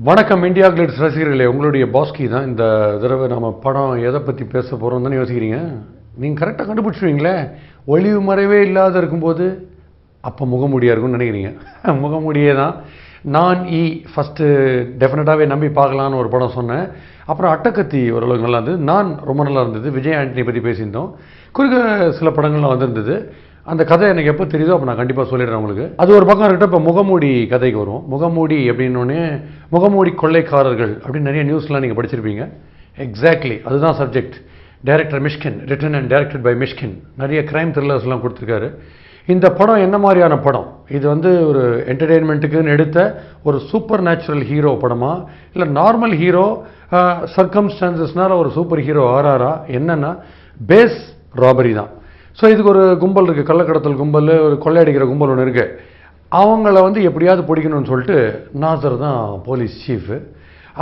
வணக்கம் India glitz ரசிகர்களே, உங்களுடைய பாஸ்கி தான். இந்த தடவை நம்ம படம் எதை பற்றி பேச போகிறோம் தானே யோசிக்கிறீங்க. நீங்கள் கரெக்டாக கண்டுபிடிச்சிருவீங்களே. ஒளிவு மறைவே இல்லாத இருக்கும்போது அப்போ முகமூடியாக இருக்கும்னு நினைக்கிறீங்க. முகமூடியே தான். நான் ஃபஸ்ட்டு டெஃபினட்டாகவே நம்பி பார்க்கலான்னு ஒரு படம் சொன்னேன். அப்புறம் அட்டக்கத்தி ஓரளவுக்கு நல்லா இருந்தது. நான் ரொம்ப நல்லா இருந்தது. விஜய் ஆண்டனி பற்றி பேசியிருந்தோம். குறுக்க சில படங்கள்லாம் வந்திருந்தது. அந்த கதை எனக்கு எப்போ தெரியுதோ அப்போ நான் கண்டிப்பாக சொல்லிடுறேன் உங்களுக்கு. அது ஒரு பக்கம் இருக்கட்டும். இப்போ முகமூடி கதைக்கு வரும். முகமூடி அப்படின்னோடனே முகமூடி கொள்ளைக்காரர்கள் அப்படின்னு நிறைய நியூஸ்லாம் நீங்கள் படிச்சிருப்பீங்க. எக்ஸாக்ட்லி அதுதான் subject. Director Mysskin, written and directed by Mysskin. நிறைய க்ரைம் த்ரில்லர்ஸ்லாம் கொடுத்துருக்காரு. இந்த படம் என்ன மாதிரியான படம்? இது ஒரு என்டர்டெயின்மெண்ட்டுக்குன்னு எடுத்த ஒரு சூப்பர் நேச்சுரல் ஹீரோ படமா, இல்லை நார்மல் ஹீரோ சர்க்கம்ஸ்டான்சஸ்னால ஒரு சூப்பர் ஹீரோ ஆறாரா? என்னன்னா பேஸ் ராபரி தான். ஸோ இதுக்கு ஒரு கும்பல் இருக்குது, கள்ளக்கடத்தல் கும்பல், ஒரு கொள்ளையடிக்கிற கும்பல் ஒன்று இருக்குது. அவங்கள எப்படியாவது பிடிக்கணும்னு சொல்லிட்டு நாசர் தான் போலீஸ் சீஃபு.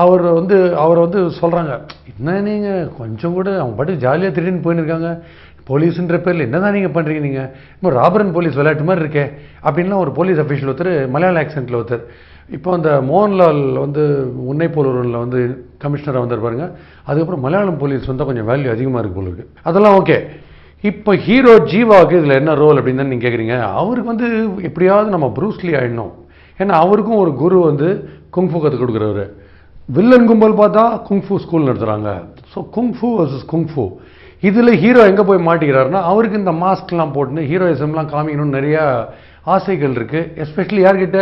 அவரை சொல்கிறாங்க, என்ன நீங்கள் கொஞ்சம் கூட அவங்க பாட்டுக்கு ஜாலியாக திடீர்னு போயின்னு இருக்காங்க, போலீஸுன்ற பேரில் என்ன தான் நீங்கள் பண்ணுறீங்க, நீங்கள் இப்போ ராபரன் போலீஸ் விளையாட்டு மாதிரி இருக்கே அப்படின்லாம் ஒரு போலீஸ் அஃபீஷியல் ஒருத்தர் மலையாள ஆக்சென்ட்டில் ஒருத்தர். இப்போ அந்த மோகன்லால் உன்னை போல் ஒருவனில் கமிஷனராக வந்திருப்பாருங்க. அதுக்கப்புறம் மலையாளம் போலீஸ் கொஞ்சம் வேல்யூ அதிகமாக இருக்குது போல இருக்குது. அதெல்லாம் ஓகே. இப்போ ஹீரோ ஜீவாவுக்கு இதில் என்ன ரோல் அப்படின்னு தான் நீங்கள் கேட்குறீங்க. அவருக்கு எப்படியாவது நம்ம ப்ரூஸ்லி ஆகிடணும். ஏன்னா அவருக்கும் ஒரு குரு குங்ஃபு கற்றுக் கொடுக்குறவர். வில்லன் கும்பல் பார்த்தா குங்ஃபு ஸ்கூல் நடத்துகிறாங்க. So kung fu versus kung fu. இதில் ஹீரோ எங்கே போய் மாட்டிக்கிறாருன்னா, அவருக்கு இந்த மாஸ்க்லாம் போட்டுன்னு ஹீரோயிசம்லாம் காமிக்கணும்னு நிறையா ஆசைகள் இருக்குது. எஸ்பெஷலி யார்கிட்ட?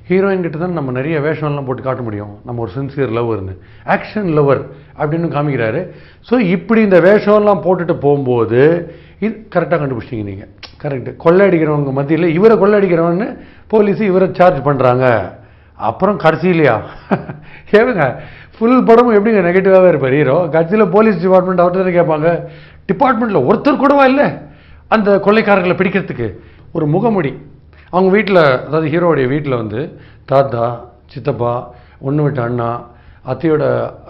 ஹீரோயின் கிட்ட தான் நம்ம நிறைய வேஷம்லாம் போட்டு காட்ட முடியும். நம்ம ஒரு சின்சியர் லவர்னு, ஆக்ஷன் லவர் அப்படின்னு காமிக்கிறாரு. ஸோ இப்படி இந்த வேஷம்லாம் போட்டுட்டு போகும்போது இது கரெக்டாக கண்டுபிடிச்சிங்க நீங்கள். கரெக்டு. கொள்ளையடிக்கிறவங்க மத்தியில் இவரை கொள்ளையடிக்கிறவன்னு போலீஸு இவரை சார்ஜ் பண்ணுறாங்க. அப்புறம் கடைசியிலையா ஏவுங்க ஃபுல் படமும் எப்படிங்க நெகட்டிவாகவே இருப்பார் ஹீரோ. கடைசியில் போலீஸ் டிபார்ட்மெண்ட் அவர்கிட்ட கேட்பாங்க, டிபார்ட்மெண்ட்டில் ஒருத்தர் கூடவா இல்லை அந்த கொள்ளைக்காரர்களை பிடிக்கிறதுக்கு? ஒரு முகமுடி அவங்க வீட்டில், அதாவது ஹீரோடைய வீட்டில் தாத்தா, சித்தப்பா, ஒன்று விட்ட அண்ணா, அத்தையோட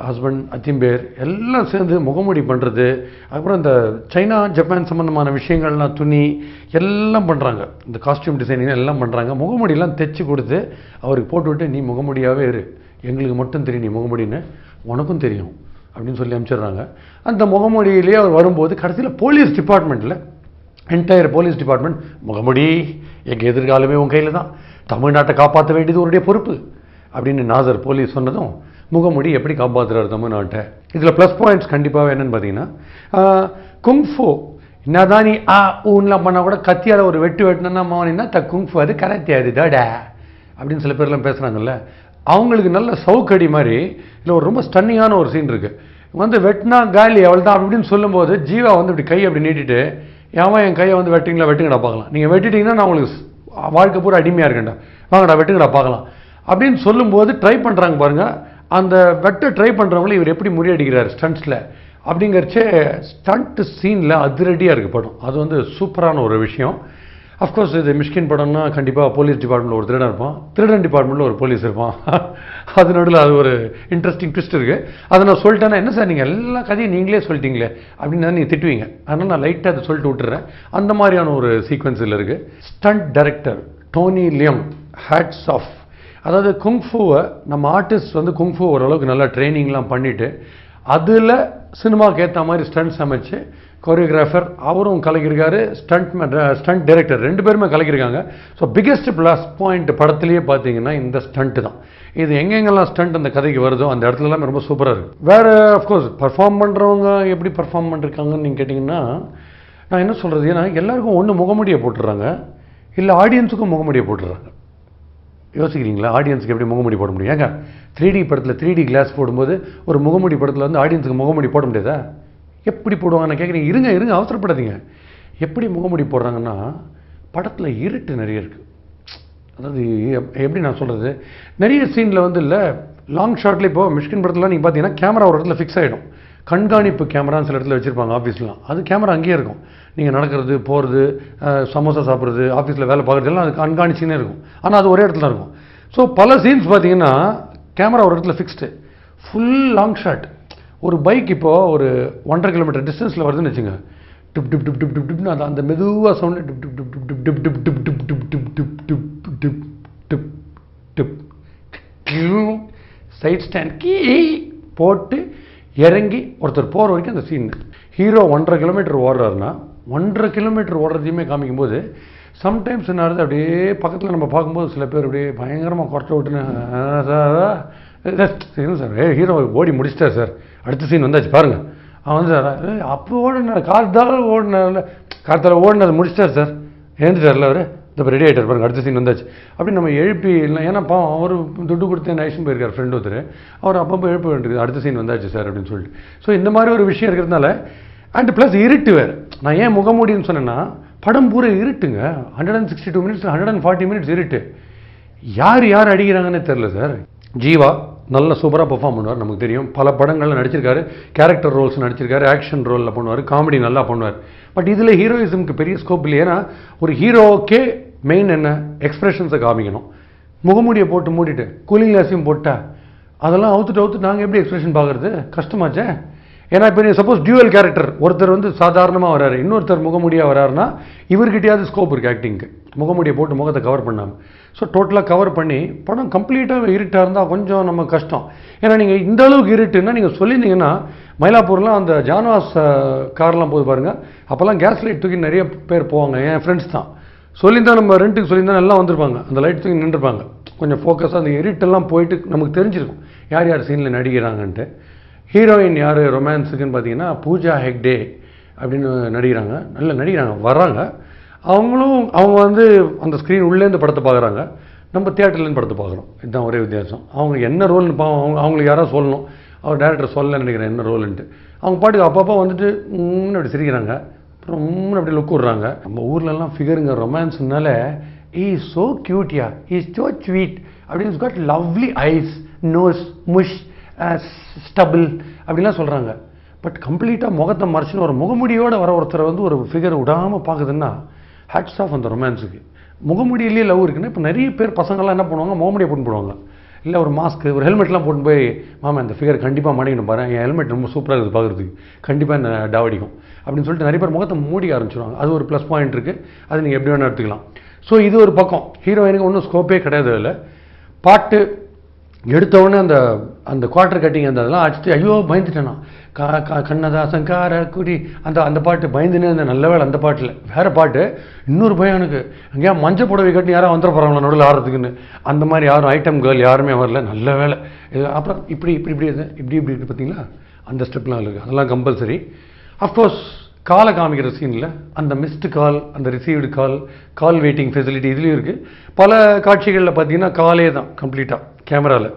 ஹஸ்பண்ட், அத்திம்பேர் எல்லாம் சேர்ந்து முகமூடி பண்ணுறது. அப்புறம் இந்த சைனா ஜப்பான் சம்மந்தமான விஷயங்கள்லாம் துணி எல்லாம் பண்ணுறாங்க. இந்த காஸ்டியூம் டிசைனிங் எல்லாம் பண்ணுறாங்க. முகமூடியெல்லாம் தைச்சி கொடுத்து அவருக்கு போட்டுவிட்டு, நீ முகமூடியாகவே இரு, எங்களுக்கு மட்டும் தெரியும் நீ முகமூடின்னு, உனக்கும் தெரியும் அப்படின்னு சொல்லி அனுப்பிச்சிடுறாங்க. அந்த முகமூடியிலேயே அவர் வரும்போது கடைசியில் போலீஸ் டிபார்ட்மெண்ட்டில், என்டையர் போலீஸ் டிபார்ட்மெண்ட், முகமுடி எங்கள் எதிர்காலமே உன் கையில் தான், தமிழ்நாட்டை காப்பாற்ற வேண்டியது உன்னுடைய பொறுப்பு அப்படின்னு நாசர் போலீஸ் சொன்னதும், முகமுடி எப்படி காப்பாற்றுறாரு தமிழ்நாட்டை. இதில் ப்ளஸ் பாயிண்ட்ஸ் கண்டிப்பாக என்னென்னு பார்த்தீங்கன்னா, குங்ஃபு என்னதான் நீ ஊன்லாம் பண்ணால் கூட கத்தியால் ஒரு வெட்டினா மோனின்னா குங்ஃபு அது கரெக்டே அது தட அப்படின்னு சில பேர்லாம் பேசுகிறாங்கல்ல. அவங்களுக்கு நல்ல சவுக்கடி மாதிரி இல்லை ஒரு ரொம்ப ஸ்டன்னிங்கான ஒரு சீன் இருக்குது. வெட்டினா காலி அவள் தான் அப்படின்னு சொல்லும்போது ஜீவா இப்படி கை அப்படி நீட்டிட்டு, ஏன் என் கையை வெட்டுங்கடா பார்க்கலாம், நீங்கள் வெட்டிட்டீங்கன்னா நான் உங்களுக்கு வாழ்க்கை பூரா அடிமையாக இருக்கேன்டா, வாங்கடா வெட்டுங்கடா பார்க்கலாம் அப்படின்னு சொல்லும்போது ட்ரை பண்ணுறாங்க பாருங்கள். அந்த வெட்ட ட்ரை பண்ணுறவங்களே இவர் எப்படி முறியடிக்கிறார் ஸ்டண்ட்ஸில் அப்படிங்கிறச்சே ஸ்டண்ட் சீனில் அதிரடியாக இருக்குது படம். அது சூப்பரான ஒரு விஷயம். அஃப்கோர்ஸ் இது மிஷ்கின் படம்னா கண்டிப்பாக போலீஸ் டிபார்ட்மெண்ட்டில் ஒரு திருடன் இருப்பான், திருடன் டிபார்ட்மெண்ட்டில் ஒரு போலீஸ் இருப்பான். அது நடுவில் அது ஒரு இன்ட்ரெஸ்டிங் ட்விஸ்ட் இருக்குது. அதை நான் சொல்லிட்டேன்னா, என்ன சார் நீங்கள் எல்லா கதையும் நீங்களே சொல்லிட்டீங்களே அப்படின்னு நீங்கள் திட்டுவீங்க. அதனால் நான் லைட்டாக அதை சொல்லிட்டு விட்டுறேன். அந்த மாதிரியான ஒரு சீக்வன்ஸில் இருக்குது. Stunt director Tony Leung, hats off. அதாவது குங்ஃபுவை நம்ம ஆர்டிஸ்ட் குங்ஃபு ஓரளவுக்கு நல்லா ட்ரைனிங்லாம் பண்ணிவிட்டு அதில் சினிமாவுக்கு ஏற்ற மாதிரி ஸ்டண்ட்ஸ் அமைச்சு, கோரியோகிராஃபர் அவரும் கலக்கியிருக்காரு, ஸ்டண்ட் டைரக்டர் ரெண்டு பேருமே கலக்கியிருக்காங்க. ஸோ பிக்கெஸ்ட் ப்ளஸ் பாயிண்ட் படத்துலேயே பார்த்தீங்கன்னா இந்த ஸ்டண்ட்டு தான். இது எங்கெங்கெல்லாம் ஸ்டண்ட் அந்த கதைக்கு வருதோ அந்த இடத்துல எல்லாமே ரொம்ப சூப்பராக இருக்குது. வேறு அஃப்கோர்ஸ் பர்ஃபார்ம் பண்ணுறவங்க எப்படி பர்ஃபார்ம் பண்ணிருக்காங்கன்னு நீங்கள் கேட்டிங்கன்னா, நான் என்ன சொல்கிறது, ஏன்னா எல்லாருக்கும் ஒன்று முகமுடியை போட்டுடுறாங்க, இல்லை ஆடியன்ஸுக்கும் முகமுடியை போட்டுடுறாங்க. யோசிக்கிறீங்களா? ஆடியன்ஸுக்கு எப்படி முகமுடி போட முடியும்? ஏங்க 3D படத்தில் 3D கிளாஸ் போடும்போது ஒரு முகமுடி படத்தில் ஆடியன்ஸுக்கு முகமுடி போட முடியாதா? எப்படி போடுவாங்க நான் கேட்குறீங்க. இருங்க அவசரப்படாதீங்க. எப்படி முகமுடி போடுறாங்கன்னா, படத்தில் இருட்டு நிறைய இருக்குது. அதாவது எப்படி நான் சொல்கிறது, நிறைய சீனில் இல்லை லாங் ஷாட்டில். இப்போது மிஷ்கின் படத்தில் நீங்கள் பார்த்தீங்கன்னா கேமரா ஒரு இடத்துல ஃபிக்ஸ் ஆகிடும். கண்காணிப்பு கேமரான்னு சில இடத்துல வச்சுருப்பாங்க ஆஃபீஸ்லாம். அது கேமரா அங்கேயே இருக்கும். நீங்கள் நடக்கிறது, போகிறது, சமோசா சாப்பிட்றது, ஆஃபீஸில் வேலை பார்க்குறது எல்லாம் அது கண்காணிச்சினே இருக்கும். ஆனால் அது ஒரே இடத்துல இருக்கும். ஸோ பல சீன்ஸ் பார்த்தீங்கன்னா கேமரா ஒரு இடத்துல ஃபிக்ஸ்டு, ஃபுல் லாங் ஷாட். ஒரு பைக் இப்போது ஒரு 1.5 கிலோமீட்டர் டிஸ்டன்ஸில் வருதுன்னு வச்சுங்க, டிப் டிப் டிப் டிப் டிப் டிப்னு அந்த மெதுவாக சவுண்டு டிப் டிப் டிப் டிப் டிப் டிப் டிப் டிப் டிப் டிப் டிப் டிப் டிப் டிப் டிப் சைட் ஸ்டாண்ட் கீ போட்டு இறங்கி ஒருத்தர் போகிற வரைக்கும் அந்த சீன். ஹீரோ 1.5 கிலோமீட்டர் ஓடுறாருன்னா 1.5 கிலோமீட்டர் ஓடுறதையுமே காமிக்கும்போது சம்டைம்ஸ் என்ன ஆகுது, அப்படியே பக்கத்தில் நம்ம பார்க்கும்போது சில பேர் அப்படியே பயங்கரமாக குறைச்ச விட்டுன்னு சார் ஹீரோ ஓடி முடிச்சிட்டார் சார், அடுத்த சீன் வந்தாச்சு பாருங்கள், அவன் வந்து சார் அப்போ ஓடினார் காலத்தால் ஓடினது முடிச்சிட்டார் சார், எழுந்துட்டார்ல அவர் இப்போ ரெடி ஆகிட்டார் பாருங்க, அடுத்த சீன் வந்தாச்சு அப்படின்னு நம்ம எழுப்பி இல்லை. ஏன்னா பாவம் அவர் துட்டு கொடுத்து நைஷன் போயிருக்கார் ஃப்ரெண்ட் ஒருத்தர், அவர் அப்பப்போ எழுப்ப வேண்டியது அடுத்த சீன் வந்தாச்சு சார் அப்படின்னு சொல்லிட்டு. ஸோ இந்த மாதிரி ஒரு விஷயம் இருக்கிறதுனால அண்ட் ப்ளஸ் இருட்டு வேறு. நான் ஏன் முகமூடின்னு சொன்னேன்னா படம் பூரா இருட்டுங்க. 162 மினிட்ஸ் 140 மினிட்ஸ் இருட்டு. யார் அடிக்கிறாங்கன்னே தெரில சார். ஜீவா நல்ல சூப்பராக பெர்ஃபார்ம் பண்ணுவார், நமக்கு தெரியும். பல படங்களில் நடிச்சிருக்காரு, கேரக்டர் ரோல்ஸ் நடிச்சிருக்காரு, ஆக்ஷன் ரோலில் பண்ணுவார், காமெடி நல்லா பண்ணுவார். பட் இதில் ஹீரோயிசம்க்கு பெரிய ஸ்கோப் இல்லை. ஏன்னா ஒரு ஹீரோக்கே மெயின் என்ன, எக்ஸ்பிரஷன்ஸை காமிக்கணும். முகமூடியை போட்டு மூடிட்டு கூலிங் கிளாஸையும் போட்டா அதெல்லாம் அவுத்துட்டு நாங்கள் எப்படி எக்ஸ்பிரஷன் பார்க்குறது, கஷ்டமாச்சே. ஏன்னா இப்போ சப்போஸ் டியூவல் கேரக்டர், ஒருத்தர் வந்து சாதாரணமாக வராரு, இன்னொருத்தர் முகமூடியாக வராருன்னா இவர்கிட்டயாவது ஸ்கோப் இருக்குது ஆக்டிங்க்கு, முகமூடியை போட்டு முகத்தை கவர் பண்ணாமல். ஸோ டோட்டலாக கவர் பண்ணி படம் கம்ப்ளீட்டாக இருட்டாக இருந்தால் கொஞ்சம் நம்ம கஷ்டம். ஏன்னா நீங்கள் இந்த அளவுக்கு இருட்டுன்னா நீங்கள் சொல்லியிருந்தீங்கன்னா மயிலாப்பூர்லாம் அந்த ஜான்வாஸ் கார்லாம் போது பாருங்கள், அப்போல்லாம் கேஸ் லைட் தூக்கி நிறைய பேர் போவாங்க, என் ஃப்ரெண்ட்ஸ் தான் சொல்லியிருந்தா, நம்ம ரெண்ட்டுக்கு சொல்லியிருந்தா எல்லாம் வந்திருப்பாங்க, அந்த லைட் தூக்கி நின்றுருப்பாங்க. கொஞ்சம் ஃபோக்கஸாக அந்த இருட்டெல்லாம் போயிட்டு நமக்கு தெரிஞ்சிருக்கும் யார் சீனில் நடிக்கிறாங்கன்ட்டு. ஹீரோயின் யார் ரொமான்ஸுக்குன்னு பார்த்தீங்கன்னா பூஜா ஹெக்டே அப்படின்னு நடிக்கிறாங்க, நல்ல நடிக்கிறாங்க, வர்றாங்க. அவங்க வந்து அந்த ஸ்க்ரீன் உள்ளேருந்து படத்தை பார்க்குறாங்க, நம்ம தியேட்டர்லேருந்து படத்தை பார்க்குறோம். இதுதான் ஒரே வித்தியாசம். அவங்க என்ன ரோல்னு அவங்களுக்கு யாராவது சொல்லணும், அவர் டேரக்டர் சொல்ல நினைக்கிறேன் என்ன ரோலுன்ட்டு. அவங்க பாட்டுக்கு அப்பப்போ வந்துட்டு அப்படி சிரிக்கிறாங்க, அப்புறம் அப்படி லுக் விட்றாங்க. நம்ம ஊர்லலாம் ஃபிகருங்க ரொமான்ஸ்னால இஸ் ஸோ க்யூட்யா, இஸ் ஸோ ஸ்வீட் அப்படின்னு காட் லவ்லி ஐஸ், நோஸ், முஷ், ஸ்டபிள் அப்படின்லாம் சொல்கிறாங்க. பட் கம்ப்ளீட்டாக முகத்தை மறைச்சின்னு ஒரு முகமுடியோடு வர ஒருத்தரை வந்து ஒரு ஃபிகர் விடாமல் பார்க்குதுன்னா ஹேட்ஸ் ஆஃப் அந்த ரொமான்ஸுக்கு. முகமுடியிலேயே லவ் இருக்குன்னா இப்போ நிறைய பேர் பசங்கள்லாம் என்ன பண்ணுவாங்க, முகமுடியை போட்டு போடுவாங்க, இல்லை ஒரு மாஸ்க்கு ஒரு ஹெல்மெட்லாம் போட்டு போய் மாமா இந்த ஃபிகர் கண்டிப்பாக மாட்டிக்கணும் பாரு, என் ஹெல்மெட் ரொம்ப சூப்பராக இருக்குது பார்க்குறதுக்கு, கண்டிப்பாக இந்த டாவடிக்கும் அப்படின்னு சொல்லிட்டு நிறைய பேர் முகத்தை மூடி ஆரம்பிச்சிடுவாங்க. அது ஒரு ப்ளஸ் பாயிண்ட் இருக்குது, அது நீங்கள் எப்படி வேணால் எடுத்துக்கலாம். ஸோ இது ஒரு பக்கம். ஹீரோயினுக்கு ஒன்றும் ஸ்கோப்பே கிடையாது. இல்லை பாட்டு எடுத்தவுடனே அந்த குவார்டர் கட்டிங் அதெல்லாம் அடிச்சுட்டு ஐயோ பயந்துட்டேன்னா கண்ணதாசன் கார குடி அந்த பாட்டு பயந்துனே அந்த நல்ல வேலை. அந்த பாட்டில் வேறு பாட்டு இன்னொரு பயம் எனக்கு, அங்கேயா மஞ்சள் புடவை கட்டி யாரும் வந்துட போகிறாங்களா நடுவில் ஆடுறதுக்குன்னு, அந்த மாதிரி யாரும் ஐட்டம் கேர்ள் யாருமே வரல, நல்ல வேலை. அப்புறம் இப்படி பார்த்தீங்களா அந்த ஸ்டெப்லாம் இருக்குது, அதெல்லாம் கம்பல்சரி. அஃப்கோர்ஸ் காலை காமிக்கிற சீனில் அந்த மிஸ்டு கால், அந்த ரிசீவ்டு கால் வெயிட்டிங் ஃபெசிலிட்டி இதுலேயும் இருக்குது. பல காட்சிகளில் பார்த்தீங்கன்னா காலே தான் கம்ப்ளீட்டாக கேமராவில்.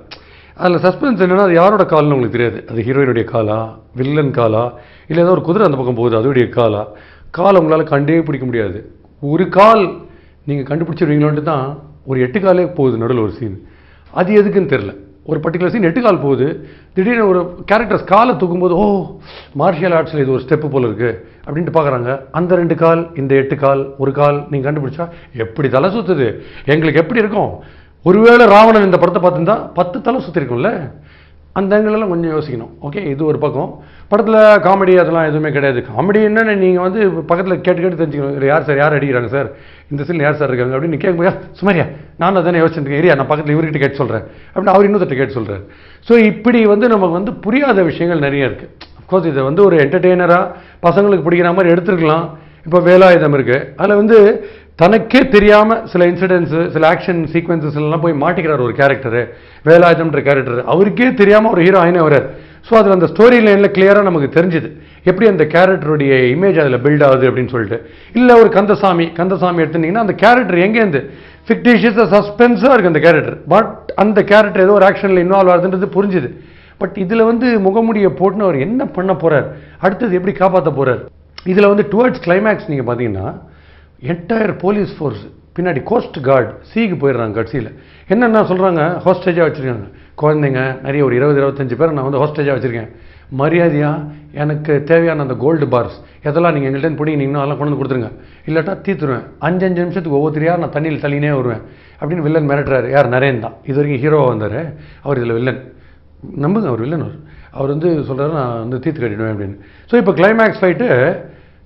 அதில் சஸ்பென்ஸ் என்னென்னா அது யாரோட கால்னு உங்களுக்கு தெரியாது, அது ஹீரோயினுடைய காலா, வில்லன் காலா, இல்லை ஏதோ ஒரு குதிரை அந்த பக்கம் போகுது அதோடைய காலை உங்களால் கண்டே பிடிக்க முடியாது. ஒரு கால் நீங்கள் கண்டுபிடிச்சிருவீங்களோன்ட்டு தான் ஒரு 8 காலே போகுது நடுவில் ஒரு சீன். அது எதுக்குன்னு தெரில, ஒரு பர்டிகுலர் சீன் 8 கால் போகுது, திடீர்னு ஒரு கேரக்டர்ஸ் காலை தூக்கும்போது ஓ மார்ஷியல் ஆர்ட்ஸில் இது ஒரு ஸ்டெப்பு போல் இருக்குது அப்படின்ட்டு பார்க்குறாங்க. அந்த 2 கால், இந்த 8 கால், ஒரு கால் நீங்கள் கண்டுபிடிச்சா எப்படி தலை சுற்றுது எங்களுக்கு எப்படி இருக்கும். ஒருவேளை ராவணன் இந்த படத்தை பார்த்துருந்தா 10 தலை சுற்றிருக்கும்ல. அந்த ஆங்கிலெல்லாம் கொஞ்சம் யோசிக்கணும். ஓகே, இது ஒரு பக்கம். படத்தில் காமெடி அதெல்லாம் எதுவுமே கிடையாது. காமெடி என்னென்னு நீங்கள் வந்து பக்கத்தில் கேட்டு தெரிஞ்சுக்கணும், யார் அடிக்கிறாங்க சார், இந்த சீன் யார் சார் இருக்காங்க அப்படின்னு கேட்கும்போது சுமாரியா நான் தானே யோசிச்சுருக்கேன், ஏரியா நான் பக்கத்தில் இவர்கிட்ட கேட்டு சொல்கிறேன் அப்படின்னு அவர் இன்னொருத்த கேட்டு சொல்கிறார். ஸோ இப்படி வந்து நமக்கு வந்து புரியாத விஷயங்கள் நிறைய இருக்குது. அஃப்கோர்ஸ் இதை வந்து ஒரு என்டர்டெய்னராக பசங்களுக்கு பிடிக்கிற மாதிரி எடுத்துருக்கலாம். இப்போ வேலாயுதம் இருக்குது, அதில் வந்து தனக்கே தெரியாமல் சில இன்சிடென்ட்ஸு, சில ஆக்ஷன் சீக்வன்சஸ் எல்லாம் போய் மாட்டிக்கிறார் ஒரு கேரக்டரு, வேலாயுதம்ன்ற கேரக்டர் அவருக்கே தெரியாமல் ஒரு ஹீரோ ஆயினே வரார். ஸோ அதில் அந்த ஸ்டோரி லைனில் கிளியராக நமக்கு தெரிஞ்சுது எப்படி அந்த கேரக்டருடைய இமேஜ் அதில் பில்ட் ஆகுது அப்படின்னு சொல்லிட்டு. இல்லை ஒரு கந்தசாமி எடுத்துட்டிங்கன்னா அந்த கேரக்டர் எங்கேருந்து ஃபிக்டிஷியஸாக சஸ்பென்ஸாக இருக்குது அந்த கேரக்டர், பட் அந்த கேரக்டர் ஏதோ ஒரு ஆக்ஷனில் இன்வால்வ் ஆகுதுன்றது புரிஞ்சுது. பட் இதில் வந்து முகமுடியை போட்டுன்னு அவர் என்ன பண்ண போகிறார், அடுத்தது எப்படி காப்பாற்ற போகிறார். இதில் வந்து டுவர்ட்ஸ் கிளைமேக்ஸ் நீங்கள் பார்த்தீங்கன்னா என்டையர் போலீஸ் ஃபோர்ஸ் பின்னாடி கோஸ்ட் கார்டு சீக்கு போயிடுறாங்க. கட்சியில் என்னென்ன சொல்கிறாங்க, ஹோஸ்டேஜாக வச்சுருக்காங்க குழந்தைங்க நிறைய, ஒரு 20-25 பேர் நான் வந்து ஹோஸ்டேஜாக வச்சுருக்கேன், மரியாதையாக எனக்கு தேவையான அந்த கோல்டு பார்ஸ் எதெல்லாம் நீங்கள் எங்கள்கிட்ட பிடிங்கினீங்கன்னா அதெல்லாம் கொண்டு வந்து கொடுத்துருங்க, இல்லாட்டா தீத்துருவேன், 5 நிமிஷத்துக்கு ஒவ்வொருத்தரையாக நான் தண்ணியில் தள்ளினே வருவேன் அப்படின்னு வில்லன் மிரட்டுறாரு. யார், நரேன் தான் இது வரைக்கும் ஹீரோவாக வந்தார், அவர் இதில் வில்லன். நம்புங்க, அவர் வில்லன். அவர் வந்து சொல்கிறாரு நான் வந்து தீர்த்து கட்டிடுவேன் அப்படின்னு. ஸோ இப்போ கிளைமேக்ஸ் ஃபைட்டு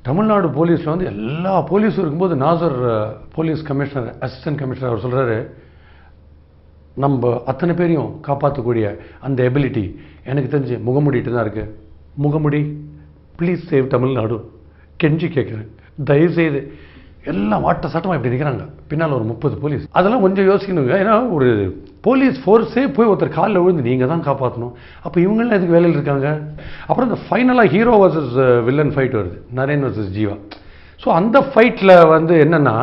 தமிழ்நாடு போலீஸில் வந்து எல்லா போலீஸும் இருக்கும்போது Nassar police commissioner, assistant commissioner, அவர் சொல்கிறாரு நம்ம அத்தனை பேரையும் காப்பாற்றக்கூடிய அந்த எபிலிட்டி எனக்கு தெரிஞ்சு முகமுடிட்டு தான் இருக்குது. முகமுடி, ப்ளீஸ் சேவ் தமிழ்நாடு, கெஞ்சி கேட்குறேன். தயவுசெய்து எல்லாம் வாட்ட சட்டமாக இப்படி நிற்கிறாங்க, பின்னால் ஒரு 30 போலீஸ். அதெல்லாம் கொஞ்சம் யோசிக்கணுங்க. ஏன்னா ஒரு போலீஸ் ஃபோர்ஸே போய் ஒருத்தர் காலில் விழுந்து நீங்கள் தான் காப்பாற்றணும். அப்போ இவங்களாம் எதுக்கு வேலையில் இருக்காங்க? அப்புறம் இந்த ஃபைனலாக ஹீரோ வர்சஸ் வில்லன் ஃபைட் வருது, நரேன் வர்சஸ் ஜீவா. ஸோ அந்த ஃபைட்டில் வந்து என்னென்னா,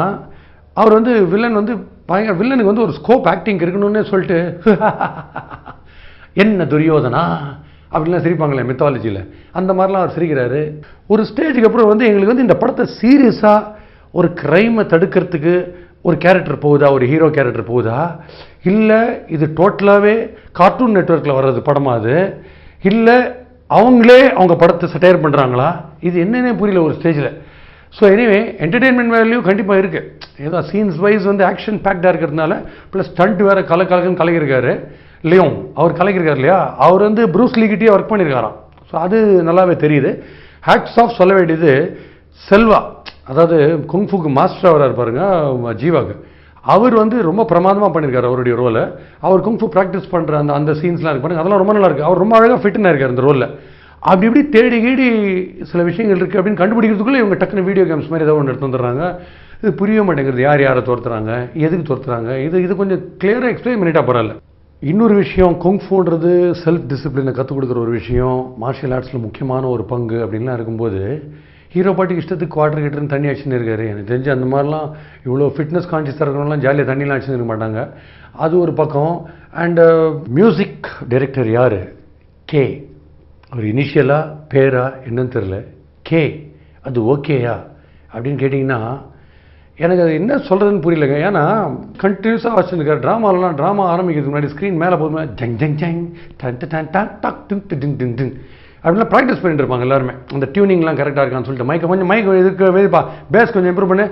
அவர் வந்து வில்லன் வந்து பயங்கர, வில்லனுக்கு வந்து ஒரு ஸ்கோப் ஆக்டிங் இருக்கணும்னே சொல்லிட்டு என்ன துரியோதனா அப்படின்லாம் சிரிப்பாங்களே மித்தாலஜியில், அந்த மாதிரிலாம் அவர் சிரிக்கிறாரு. ஒரு ஸ்டேஜுக்கு அப்புறம் வந்து எங்களுக்கு வந்து இந்த படத்தை சீரியஸாக ஒரு க்ரைமை தடுக்கிறதுக்கு ஒரு கேரக்டர் போகுதா, ஒரு ஹீரோ கேரக்டர் போகுதா, இல்லை இது டோட்டலாகவே கார்ட்டூன் நெட்வொர்க்கில் வர்றது படமா, அது இல்லை அவங்களே அவங்க படத்தை சட்டையர் பண்ணுறாங்களா, இது என்னென்ன புரியல ஒரு ஸ்டேஜில். ஸோ எனிவே என்டர்டெயின்மெண்ட் வேல்யூ கண்டிப்பாக இருக்குது. ஏதோ சீன்ஸ் வைஸ் வந்து ஆக்ஷன் பேக்டாக இருக்கிறதுனால, ப்ளஸ் ஸ்டண்ட் வேறு கலக்கலக்குன்னு கலக்கிருக்காரு. லியோன் அவர் கலக்கிருக்காரு இல்லையா, அவர் வந்து ப்ரூஸ் லீகிட்டே ஒர்க் பண்ணியிருக்காராம். ஸோ அது நல்லாவே தெரியுது. ஹேட்ஸ் ஆஃப் சொல்ல வேண்டியது செல்வா, அதாவது குங்ஃபுக்கு மாஸ்டர் வரார் பாருங்க ஜீவாக்கு, அவர் வந்து ரொம்ப பிரமாதமாக பண்ணியிருக்காரு அவருடைய ரோலை. அவர் குங்ஃபு ப்ராக்டிஸ் பண்ணுற அந்த சீன்ஸ்லாம் இருக்கு பாருங்க, அதெல்லாம் ரொம்ப நல்லா இருக்குது. அவர் ரொம்ப அழகாக ஃபிட்டுன்னு இருக்கார் இந்த ரோலில். அப்படி இப்படி தேடி கீடி சில விஷயங்கள் இருக்குது அப்படின்னு கண்டுபிடிக்கிறதுக்குள்ளே இவங்க டக்குனு வீடியோ கேம்ஸ் மாதிரி ஏதோ ஒன்று எடுத்து வந்துடுறாங்க. இது புரிய மாட்டேங்கிறது, யார் யாரை துரத்துறாங்க, எதுக்கு துரத்துறாங்க, இது கொஞ்சம் கிளியராக எக்ஸ்பிளைன் பண்ணிட்டா பரவாயில்ல. இன்னொரு விஷயம், குங்ஃபுன்றது செல்ஃப் டிசிப்ளினை கற்றுக் கொடுக்குற ஒரு விஷயம், மார்ஷியல் ஆர்ட்ஸில் முக்கியமான ஒரு பங்கு அப்படின்லாம் இருக்கும்போது ஹீரோ பாட்டுக்கு இஷ்டத்துக்கு குவார்டர் கிட்டர்னு தண்ணி அடிச்சுன்னு இருக்காரு. எனக்கு தெரிஞ்சு அந்த மாதிரிலாம் இவ்வளோ ஃபிட்னஸ் கான்ஷியஸாக இருக்கிறவங்களாம் ஜாலியாக தண்ணிலாம் அடிச்சுன்னு இருக்க மாட்டாங்க. அது ஒரு பக்கம். அண்டு மியூசிக் டைரக்டர் யார்? கே. அவர் இனிஷியலாக பேரா என்னன்னு தெரில, கே. அது ஓகேயா அப்படின்னு கேட்டிங்கன்னா எனக்கு அது என்ன சொல்கிறதுன்னு புரியலைங்க. ஏன்னா கண்டினியூஸாக வச்சுருக்காரு. ட்ராமா ஆரம்பிக்கிறதுக்கு முன்னாடி ஸ்க்ரீன் மேலே போதுமே ஜங் ஜங் ஜங் டன் டன் டன் டக் டிங் டிங் டிங் டிங் அப்படிலாம் ப்ராக்டிஸ் பண்ணிட்டு இருப்பாங்க எல்லாருமே. அந்த டியூனிங்லாம் கரெக்டாக இருக்கான்னு சொல்லிட்டு மைக் இதுக்கு வேதுப்பா, பேஸ் கொஞ்சம் இம்ப்ரூவ் பண்ணு,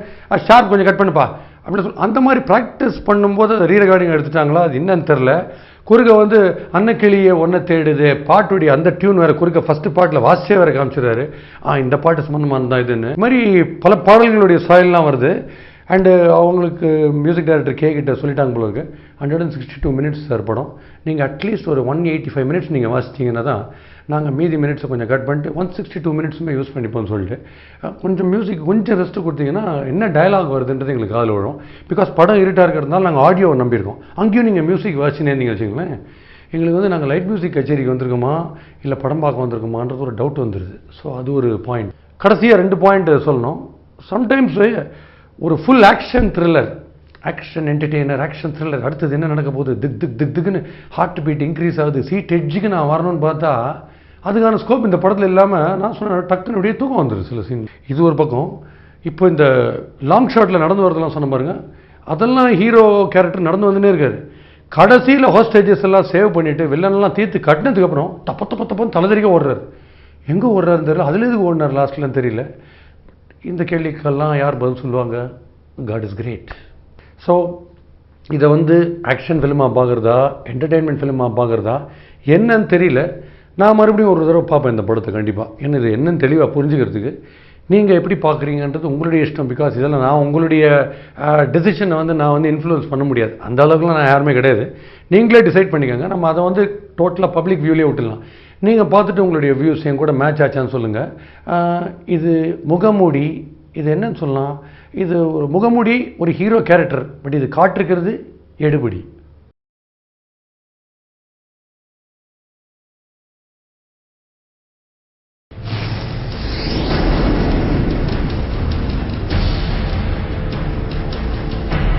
ஷார்ப் கொஞ்சம் கட் பண்ணுப்பா அப்படின்னு சொல்லி அந்த மாதிரி ப்ராக்டிஸ் பண்ணும்போது ரீ ரெக்கார்டிங் எடுத்துட்டாங்களா அது என்னன்னு தெரில. குறுக்க வந்து அன்னக்கிளியே ஒன்றை தேடுது பாட்டுடைய அந்த டியூன் வேறு குறுக்க ஃபஸ்ட்டு பாட்டில் வாசிச்சே வேறு காமிச்சிடுறாரு. இந்த பாட்டு சம்மந்தமான தான் இதுன்னு மாதிரி பல பாடல்களுடைய சாயல்லாம் வருது. அண்டு அவங்களுக்கு மியூசிக் டைரக்டர் கே கிட்ட சொல்லிட்டாங்க போல இருக்கு, 162 மினிட்ஸ் சார் படம், நீங்கள் அட்லீஸ்ட் ஒரு 185 மினிட்ஸ் நீங்கள் வாசிச்சிங்கன்னா தான் நாங்கள் மீதி மினிட்ஸை கொஞ்சம் கட் பண்ணிட்டு 162 மினிட்ஸுமே யூஸ் பண்ணிப்போம்னு சொல்லிட்டு கொஞ்சம் மியூசிக் கொஞ்சம் ரெஸ்ட்டு கொடுத்தீங்கன்னா என்ன டயலாக் வருதுன்றது எங்களுக்கு காதில் விழும். பிகாஸ் படம் இருட்டாக இருக்கிறதுனால நாங்கள் ஆடியோவை நம்பியிருக்கோம். அங்கேயும் நீங்கள் மியூசிக் வாசினே நீங்கள் வச்சுங்களேன், எங்களுக்கு வந்து நாங்கள் லைட் மியூசிக் கச்சேரிக்கு வந்திருக்கோமா இல்லை படம் பார்க்க வந்திருக்கோமான்றது ஒரு டவுட் வந்துடுது. ஸோ அது ஒரு பாயிண்ட். கடைசியாக 2 பாயிண்ட் சொல்லணும். சம்டைம்ஸ் ஒரு full action thriller, action entertainer, action thriller, அடுத்தது என்ன நடக்க போகுது, திக்குன்னு ஹார்ட் பீட் இன்க்ரீஸ் ஆகுது, சீட் எட்ஜுக்கு நான் வரணும்னு பார்த்தா அதுக்கான ஸ்கோப் இந்த படத்தில் இல்லாமல் நான் சொன்ன டக்குன்னு அப்படியே தூக்கம் வந்துடும் சில சீன். இது ஒரு பக்கம். இப்போ இந்த லாங் ஷாட்டில் நடந்து வரதெல்லாம் சொன்ன பாருங்க, அதெல்லாம் ஹீரோ கேரக்டர் நடந்து வந்துன்னே இருக்காரு. கடைசியில் ஹோஸ்டேஜஸ் எல்லாம் சேவ் பண்ணிவிட்டு வில்லனெல்லாம் தீர்த்து கட்டினதுக்கப்புறம் தப்பன்னு தலைதறிக்க ஓடுறாரு. எங்கே ஓடுறாருன்னு தெரியல, அதில் எதுக்கு ஓடினார் லாஸ்ட்லாம் தெரியல. இந்த கேள்விக்கெல்லாம் யார் பதில் சொல்லுவாங்க? God is great. ஸோ இதை வந்து ஆக்ஷன் ஃபிலிமாக பார்க்குறதா என்டர்டெயின்மெண்ட் ஃபிலிமாக பார்க்குறதா என்னன்னு தெரியல. நான் மறுபடியும் ஒரு தடவை பார்ப்பேன் இந்த படத்தை கண்டிப்பாக. என்ன இது என்னன்னு தெளிவாக புரிஞ்சுக்கிறதுக்கு நீங்கள் எப்படி பார்க்குறீங்கன்றது உங்களுடைய இஷ்டம். பிகாஸ் இதெல்லாம் நான் உங்களுடைய டெசிஷனை வந்து நான் வந்து இன்ஃப்ளூயன்ஸ் பண்ண முடியாது. அந்த அளவுக்குலாம் நான் யாருமே கிடையாது. நீங்களே டிசைட் பண்ணிக்கோங்க. நம்ம அதை வந்து டோட்டலாக பப்ளிக் வியூலேயே விட்டுடலாம். நீங்கள் பார்த்துட்டு உங்களுடைய வியூஸ் என் கூட மேட்ச் ஆச்சான்னு சொல்லுங்கள். இது முகமூடி, இது என்னன்னு சொல்லலாம், இது ஒரு முகமூடி, ஒரு ஹீரோ கேரக்டர், பட் இது காட்டிருக்கிறது எடுபடி.